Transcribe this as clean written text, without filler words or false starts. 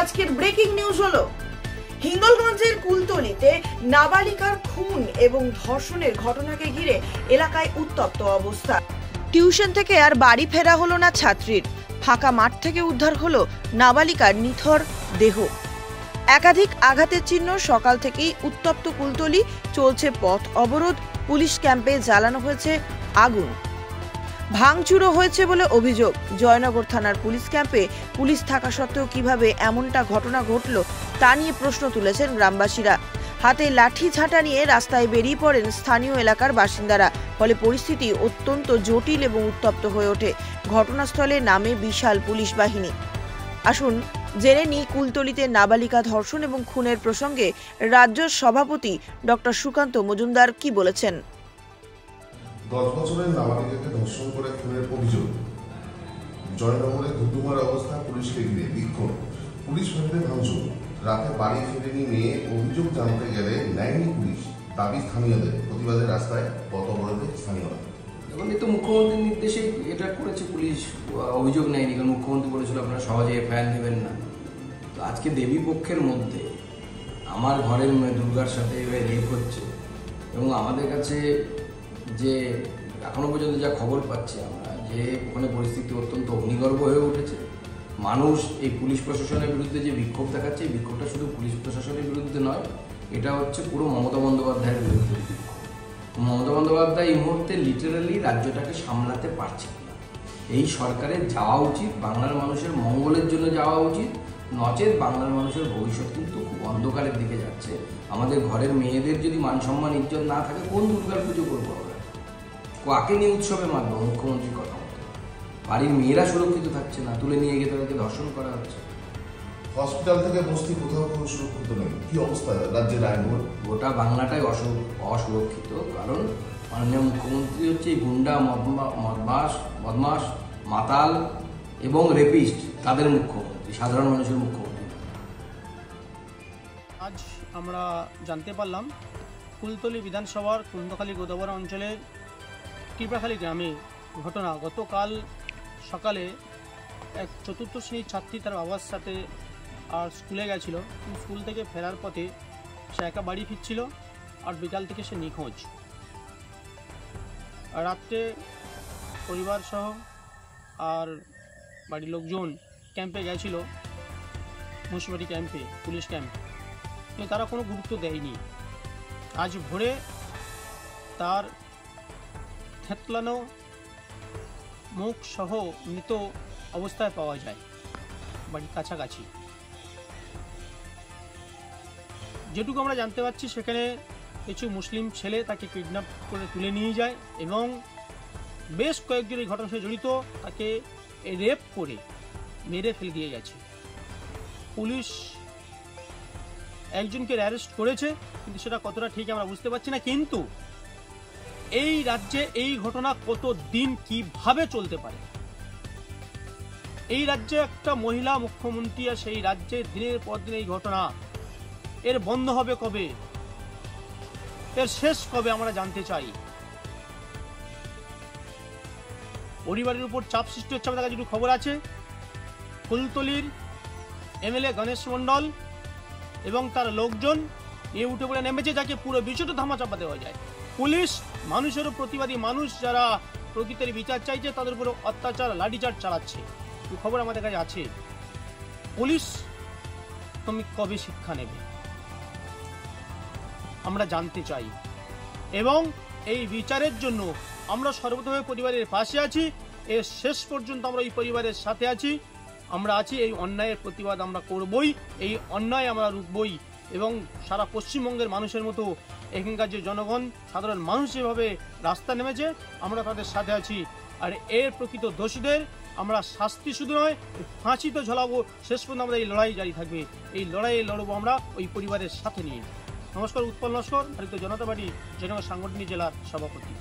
আজকের breaking news হলো হিঙ্গলগঞ্জের কুলতলিতে নাবালিকার খুন এবং ধর্ষণের ঘটনাকে ঘিরে এলাকায় উত্তপ্ত অবস্থা। টিউশন থেকে আর বাড়ি ফেরা হলো না ছাত্রীর, ফাঁকা মাঠ থেকে উদ্ধার হলো নাবালিকার নিথর দেহ। একাধিক আঘাতের চিহ্ন। সকাল থেকেই উত্তপ্ত কুলতলি, চলছে পথ অবরোধ, পুলিশ ক্যাম্পে জ্বালানো হয়েছে আগুন, ভাঙচুরও হয়েছে বলে অভিযোগ। জয়নগর থানার পুলিশ ক্যাম্পে পুলিশ থাকা সত্ত্বেও কিভাবে এমনটা ঘটনা ঘটল তা নিয়ে প্রশ্ন তুলেছেন গ্রামবাসীরা। হাতে লাঠি ঝাঁটা নিয়ে রাস্তায় বেরিয়ে পড়েন স্থানীয় এলাকার বাসিন্দারা। ফলে পরিস্থিতি অত্যন্ত জটিল এবং উত্তপ্ত হয়ে ওঠে। ঘটনাস্থলে নামে বিশাল পুলিশ বাহিনী। আসুন জেনে নিই কুলতলিতে নাবালিকা ধর্ষণ এবং খুনের প্রসঙ্গে রাজ্য সভাপতি ডক্টর সুকান্ত মজুমদার কি বলেছেন। 10 বছরের নাবালিকাকে ধর্ষণ করে খুনের অভিযোগ। জয়নগরে ধুধুমার অবস্থা, পুলিশকে ঘিরে বিক্ষোভ, পুলিশ বাহিনীতে ভাঙচুর, রাতে বাড়ি ফেরেনি মেয়ে, অভিযোগ জানাতে গেলে নেয়নি পুলিশ, দাবি স্থানীয়দের, প্রতিবাদের রাস্তায় পথ অবরোধে স্থানীয়রা। এবং এই তো মুখ্যমন্ত্রীর নির্দেশেই এটা করেছে পুলিশ, অভিযোগ নেয়নি, কারণ মুখ্যমন্ত্রী বলেছিল আপনারা সহজে এফআইআর নেবেন না। তো আজকে দেবী পক্ষের মধ্যে আমার ঘরের দুর্গার সাথে রেপ হচ্ছে এবং আমাদের কাছে যে এখনো পর্যন্ত যা খবর পাচ্ছি আমরা, যে ওখানে পরিস্থিতি অত্যন্ত অগ্নিগর্ভ হয়ে উঠেছে। মানুষ এই পুলিশ প্রশাসনের বিরুদ্ধে যে বিক্ষোভ দেখাচ্ছে, এই বিক্ষোভটা শুধু পুলিশ প্রশাসনের বিরুদ্ধে নয়, এটা হচ্ছে পুরো মমতা বন্দ্যোপাধ্যায়ের বিরুদ্ধে বিক্ষোভ। মমতা বন্দ্যোপাধ্যায় এই মুহূর্তে লিটারালি রাজ্যটাকে সামলাতে পারছে না। এই সরকারের যাওয়া উচিত, বাংলার মানুষের মঙ্গলের জন্য যাওয়া উচিত, নচেত বাংলার মানুষের ভবিষ্যৎ কিন্তু খুব অন্ধকারের দিকে যাচ্ছে। আমাদের ঘরের মেয়েদের যদি মান সম্মান ইজ্জত না থাকে, কোন দুর্গার পুজো করবো আমরা? কাকে নিয়ে উৎসবে মানবো? মুখ্যমন্ত্রীর কথা মতো বাড়ির মেয়েরা সুরক্ষিত থাকছে না, তুলে নিয়ে গিয়ে তাদেরকে ধর্ষণ করা হচ্ছে। হসপিটাল থেকে বস্তি কোথাও কোনো সুরক্ষিত নেই। কি অবস্থা রাজ্যের আইনগুলো? গোটা বাংলাটাই অসুরক্ষিত, কারণ মাননীয় মুখ্যমন্ত্রী হচ্ছে এই গুন্ডা, বদমাস, মাতাল এবং রেপিস্ট, তাদের মুখ্যমন্ত্রী, সাধারণ মানুষের মুখ্যমন্ত্রী। আজ আমরা জানতে পারলাম কুলতলি বিধানসভার কুন্দখালী গোদাবরা অঞ্চলের কৃপাখালী গ্রামে ঘটনা। গতকাল সকালে এক চতুর্থ শ্রেণীর ছাত্রী তার বাবার সাথে আর স্কুলে গেছিল, স্কুল থেকে ফেরার পথে সে একা বাড়ি ফিরছিল আর বিকাল থেকে সে নিখোঁজ। রাত্রে পরিবার সহ আর বাড়ির লোকজন ক্যাম্পে গেছিল, মুন্সিপালিটি ক্যাম্পে, পুলিশ ক্যাম্পে, কিন্তু তারা কোনো গুরুত্ব দেয়নি। আজ ভোরে তার থেতলানো মুখ সহ মৃত অবস্থায় পাওয়া যায় বাড়ির কাছাকাছি। যেটুকু আমরা জানতে পারছি, সেখানে কিছু মুসলিম ছেলে তাকে কিডন্যাপ করে তুলে নিয়ে যায় এবং বেশ কয়েকজন এই ঘটনার সাথে জড়িত তাকে রেপ করে মেরে ফেলে দিয়ে গেছে। পুলিশ একজনকে অ্যারেস্ট করেছে, কিন্তু সেটা কতটা ঠিক আমরা বুঝতে পারছি না। কিন্তু এই রাজ্যে এই ঘটনা কত দিন কিভাবে চলতে পারে? এই রাজ্যে একটা মহিলা মুখ্যমন্ত্রী, আর সেই রাজ্যে দিনের পর দিন এই ঘটনা, এর বন্ধ হবে কবে? এর শেষ কবে আমরা জানতে চাই। পরিবারের উপর চাপ সৃষ্টি হচ্ছে। আমাদের কাছে খবর আছে কুলতলির এমএলএ গণেশ মণ্ডল এবং তার লোকজন উঠে পড়ে নেমেছে, যাকে পুরো বিষয়টা ধামাচাপা দেওয়া যায়। পুলিশ মানুষেরও প্রতিবাদী, মানুষ যারা প্রকৃতির বিচার চাইছে তাদের উপর অত্যাচার, লাঠিচার্জ চালাচ্ছে। এই খবর আমাদের কাছে আছে। পুলিশ তুমি কবে শিক্ষা নেবে আমরা জানতে চাই, এবং এই বিচারের জন্য আমরা সর্বতভাবে পরিবারের পাশে আছি। এর শেষ পর্যন্ত আমরা এই পরিবারের সাথে আছি। আমরা আছি, এই অন্যায়ের প্রতিবাদ আমরা করবই, এই অন্যায় আমরা রুখবই। এবং সারা পশ্চিমবঙ্গের মানুষের মতো এখানকার যে জনগণ, সাধারণ মানুষ যেভাবে রাস্তা নেমেছে, আমরা তাদের সাথে আছি। আর এর প্রকৃত দোষীদের আমরা শাস্তি শুধু নয়, ফাঁসি তো ঝোলাবো। শেষ পর্যন্ত আমাদের এই লড়াই জারি থাকবে। এই লড়াইয়ে লড়বো আমরা ওই পরিবারের সাথে নিয়ে। নমস্কার, উৎপল নস্কর, ভারতীয় জনতা পার্টি জয়নগর সাংগঠনিক জেলার সভাপতি।